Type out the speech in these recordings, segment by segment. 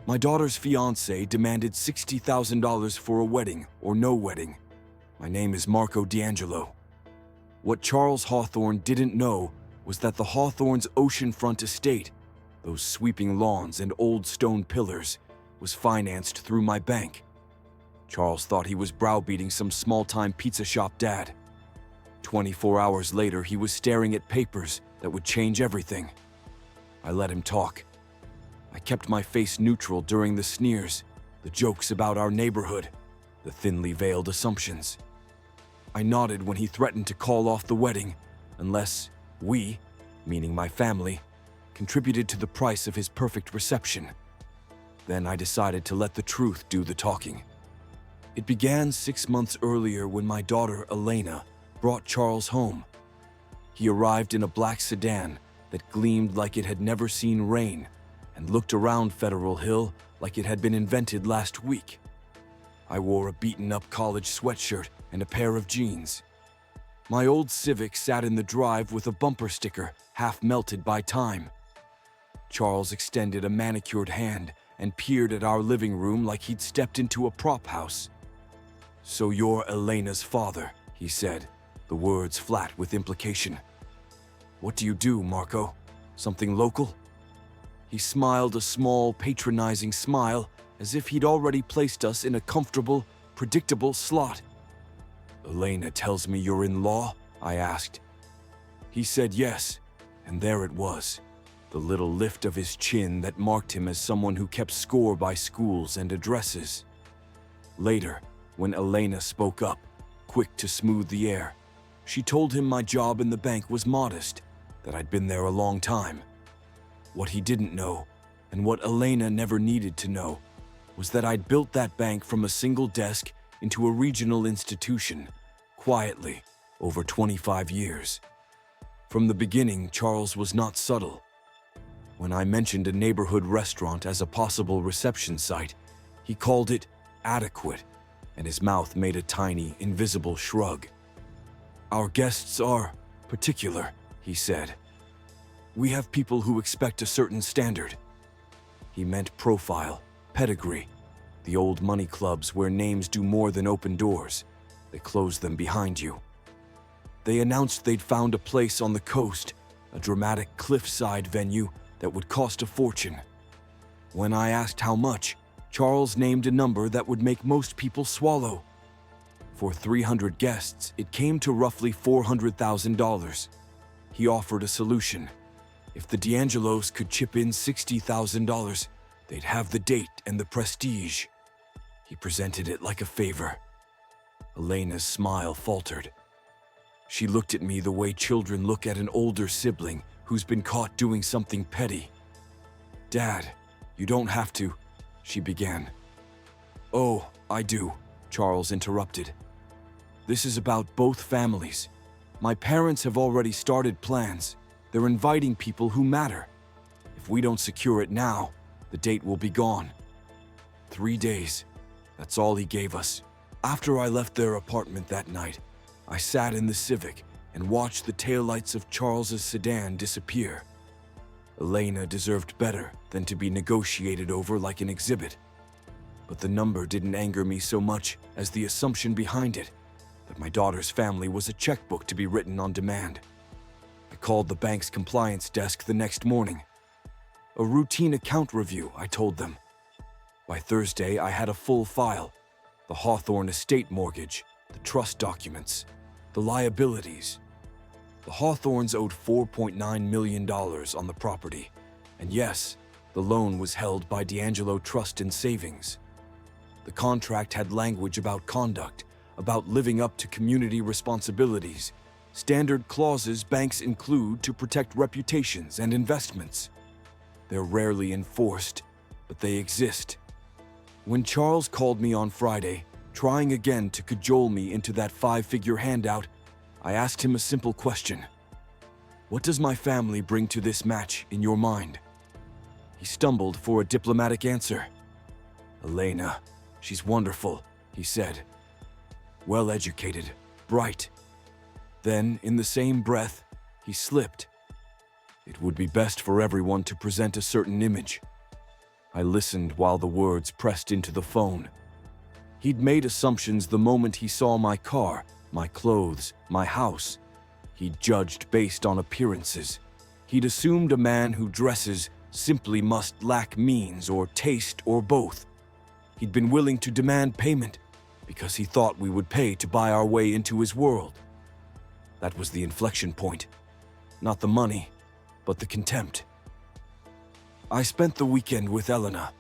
My daughter's fiance demanded $60,000 for a wedding or no wedding. My name is Marco D'Angelo. What Charles Hawthorne didn't know was that the Hawthorne's oceanfront estate, those sweeping lawns and old stone pillars, was financed through my bank. Charles thought he was browbeating some small-time pizza shop dad. 24 hours later, he was staring at papers that would change everything. I let him talk. I kept my face neutral during the sneers, the jokes about our neighborhood, the thinly veiled assumptions. I nodded when he threatened to call off the wedding unless we, meaning my family, contributed to the price of his perfect reception. Then I decided to let the truth do the talking. It began 6 months earlier when my daughter, Elena, brought Charles home. He arrived in a black sedan that gleamed like it had never seen rain and looked around Federal Hill like it had been invented last week. I wore a beaten-up college sweatshirt and a pair of jeans. My old Civic sat in the drive with a bumper sticker half melted by time. Charles extended a manicured hand and peered at our living room like he'd stepped into a prop house. "So you're Elena's father," he said, the words flat with implication. "What do you do, Marco? Something local?" He smiled a small, patronizing smile as if he'd already placed us in a comfortable, predictable slot. "Elena tells me you're in law?" I asked. He said yes, and there it was, the little lift of his chin that marked him as someone who kept score by schools and addresses. Later, when Elena spoke up, quick to smooth the air, she told him my job in the bank was modest, that I'd been there a long time. What he didn't know, and what Elena never needed to know, was that I'd built that bank from a single desk into a regional institution, quietly, over 25 years. From the beginning, Charles was not subtle. When I mentioned a neighborhood restaurant as a possible reception site, he called it adequate, and his mouth made a tiny, invisible shrug. "Our guests are particular," he said. "We have people who expect a certain standard." He meant profile, pedigree, the old money clubs where names do more than open doors. They close them behind you. They announced they'd found a place on the coast, a dramatic cliffside venue that would cost a fortune. When I asked how much, Charles named a number that would make most people swallow. For 300 guests, it came to roughly $400,000. He offered a solution. If the D'Angelos could chip in $60,000, they'd have the date and the prestige. He presented it like a favor. Elena's smile faltered. She looked at me the way children look at an older sibling who's been caught doing something petty. "Dad, you don't have to," she began. "Oh, I do," Charles interrupted. "This is about both families. My parents have already started plans. They're inviting people who matter. If we don't secure it now, the date will be gone." 3 days. That's all he gave us. After I left their apartment that night, I sat in the Civic and watched the taillights of Charles's sedan disappear. Elena deserved better than to be negotiated over like an exhibit. But the number didn't anger me so much as the assumption behind it, that my daughter's family was a checkbook to be written on demand. I called the bank's compliance desk the next morning. "A routine account review," I told them. By Thursday, I had a full file: the Hawthorne estate mortgage, the trust documents, the liabilities. The Hawthornes owed $4.9 million on the property, and yes, the loan was held by D'Angelo Trust and Savings. The contract had language about conduct, about living up to community responsibilities, standard clauses banks include to protect reputations and investments. They're rarely enforced, but they exist. When Charles called me on Friday, trying again to cajole me into that 5-figure handout, I asked him a simple question. "What does my family bring to this match in your mind?" He stumbled for a diplomatic answer. "Elena, she's wonderful," he said. "Well-educated, bright." Then, in the same breath, he slipped. "It would be best for everyone to present a certain image." I listened while the words pressed into the phone. He'd made assumptions the moment he saw my car, my clothes, my house. He'd judged based on appearances. He'd assumed a man who dresses simply must lack means or taste or both. He'd been willing to demand payment because he thought we would pay to buy our way into his world. That was the inflection point. Not the money, but the contempt. I spent the weekend with Elena.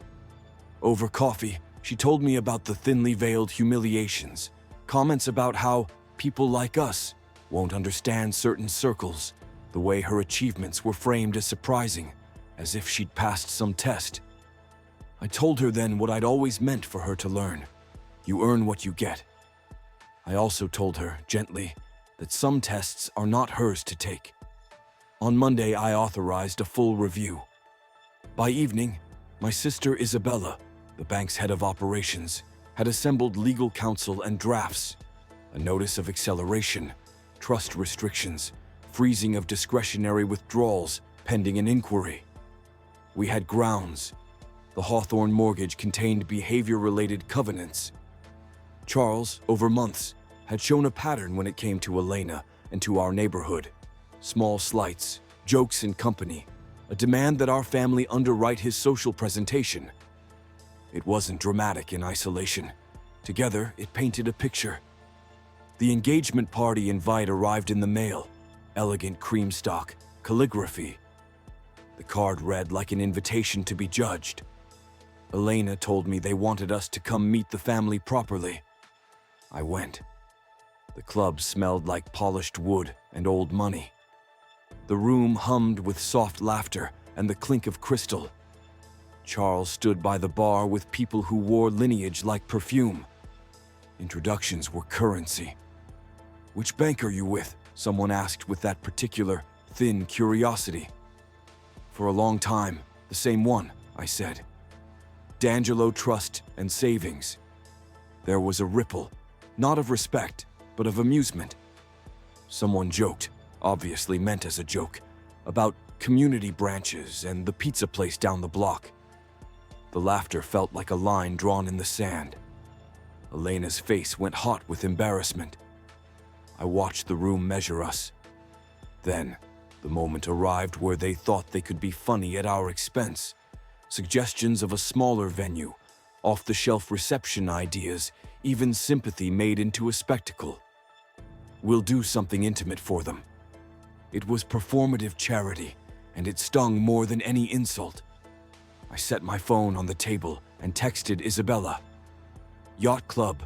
Over coffee, she told me about the thinly veiled humiliations, comments about how people like us won't understand certain circles, the way her achievements were framed as surprising, as if she'd passed some test. I told her then what I'd always meant for her to learn. You earn what you get. I also told her, gently, that some tests are not hers to take. On Monday, I authorized a full review. By evening, my sister Isabella, the bank's head of operations, had assembled legal counsel and drafts, a notice of acceleration, trust restrictions, freezing of discretionary withdrawals pending an inquiry. We had grounds. The Hawthorne mortgage contained behavior-related covenants. Charles, over months, had shown a pattern when it came to Elena and to our neighborhood. Small slights, jokes in company, a demand that our family underwrite his social presentation. It wasn't dramatic in isolation. Together, it painted a picture. The engagement party invite arrived in the mail, elegant cream stock, calligraphy. The card read like an invitation to be judged. Elena told me they wanted us to come meet the family properly. I went. The club smelled like polished wood and old money. The room hummed with soft laughter and the clink of crystal. Charles stood by the bar with people who wore lineage like perfume. Introductions were currency. "Which bank are you with?" someone asked with that particular, thin curiosity. "For a long time, the same one," I said. "D'Angelo Trust and Savings." There was a ripple, not of respect, but of amusement. Someone joked, obviously meant as a joke, about community branches and the pizza place down the block. The laughter felt like a line drawn in the sand. Elena's face went hot with embarrassment. I watched the room measure us. Then, the moment arrived where they thought they could be funny at our expense. Suggestions of a smaller venue, off-the-shelf reception ideas, even sympathy made into a spectacle. "We'll do something intimate for them." It was performative charity, and it stung more than any insult. I set my phone on the table and texted Isabella. "Yacht Club,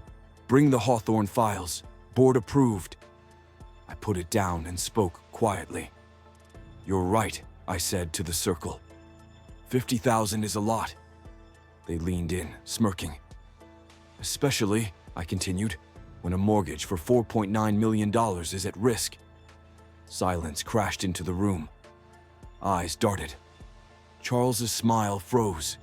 bring the Hawthorne files, board approved." I put it down and spoke quietly. "You're right," I said to the circle. 50,000 is a lot." They leaned in, smirking. "Especially," I continued, "when a mortgage for $4.9 million is at risk." Silence crashed into the room. Eyes darted. Charles's smile froze.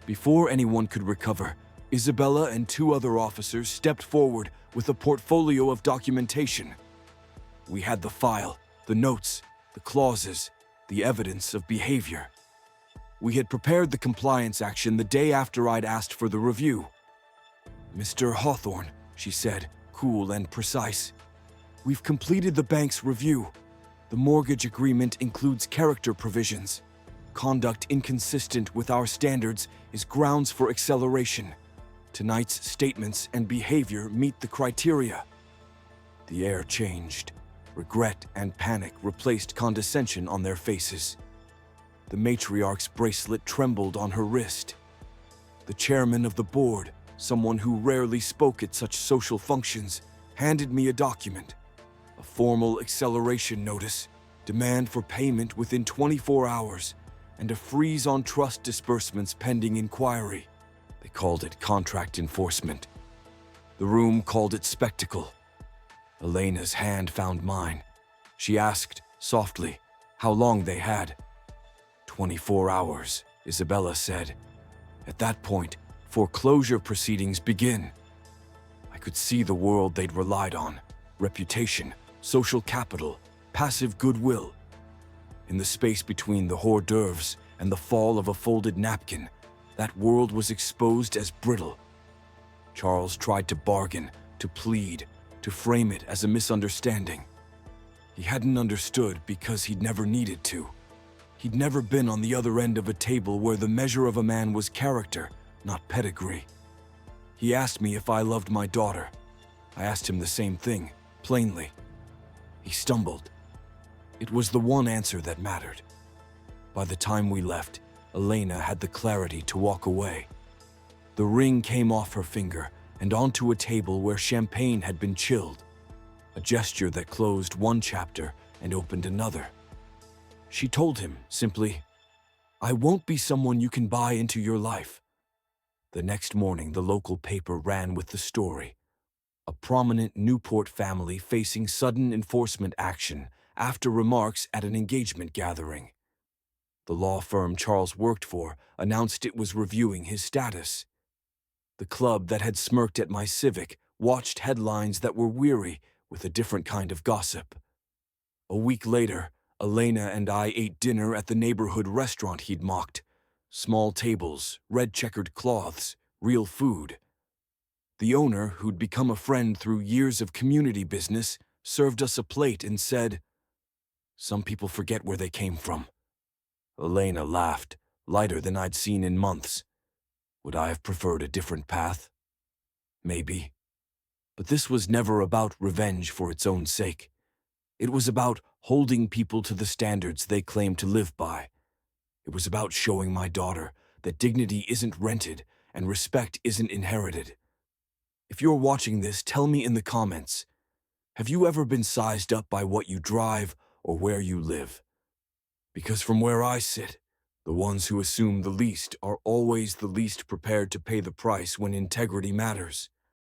Before anyone could recover, Isabella and two other officers stepped forward with a portfolio of documentation. We had the file, the notes, the clauses, the evidence of behavior. We had prepared the compliance action the day after I'd asked for the review. "Mr. Hawthorne," she said, cool and precise, "we've completed the bank's review. The mortgage agreement includes character provisions. Conduct inconsistent with our standards is grounds for acceleration. Tonight's statements and behavior meet the criteria." The air changed. Regret and panic replaced condescension on their faces. The matriarch's bracelet trembled on her wrist. The chairman of the board, someone who rarely spoke at such social functions, handed me a document. A formal acceleration notice, demand for payment within 24 hours, and a freeze on trust disbursements pending inquiry. They called it contract enforcement. The room called it spectacle. Elena's hand found mine. She asked, softly, how long they had. 24 hours, Isabella said. At that point, foreclosure proceedings begin. I could see the world they'd relied on. Reputation, social capital, passive goodwill. In the space between the hors d'oeuvres and the fall of a folded napkin, That world was exposed as brittle. Charles tried to bargain, to plead, to frame it as a misunderstanding. He hadn't understood because he'd never needed to. He'd never been on the other end of a table where the measure of a man was character, not pedigree. He asked me if I loved my daughter. I asked him the same thing, plainly. He stumbled. It was the one answer that mattered. By the time we left, Elena had the clarity to walk away. The ring came off her finger and onto a table where champagne had been chilled, a gesture that closed one chapter and opened another. She told him, simply, "I won't be someone you can buy into your life." The next morning, the local paper ran with the story. A prominent Newport family facing sudden enforcement action after remarks at an engagement gathering. The law firm Charles worked for announced it was reviewing his status. The club that had smirked at my Civic watched headlines that were weary with a different kind of gossip. A week later, Elena and I ate dinner at the neighborhood restaurant he'd mocked. Small tables, red-checkered cloths, real food. The owner, who'd become a friend through years of community business, served us a plate and said, "Some people forget where they came from." Elena laughed, lighter than I'd seen in months. Would I have preferred a different path? Maybe. But this was never about revenge for its own sake. It was about holding people to the standards they claim to live by. It was about showing my daughter that dignity isn't rented and respect isn't inherited. If you're watching this, tell me in the comments, have you ever been sized up by what you drive or where you live? Because from where I sit, the ones who assume the least are always the least prepared to pay the price when integrity matters.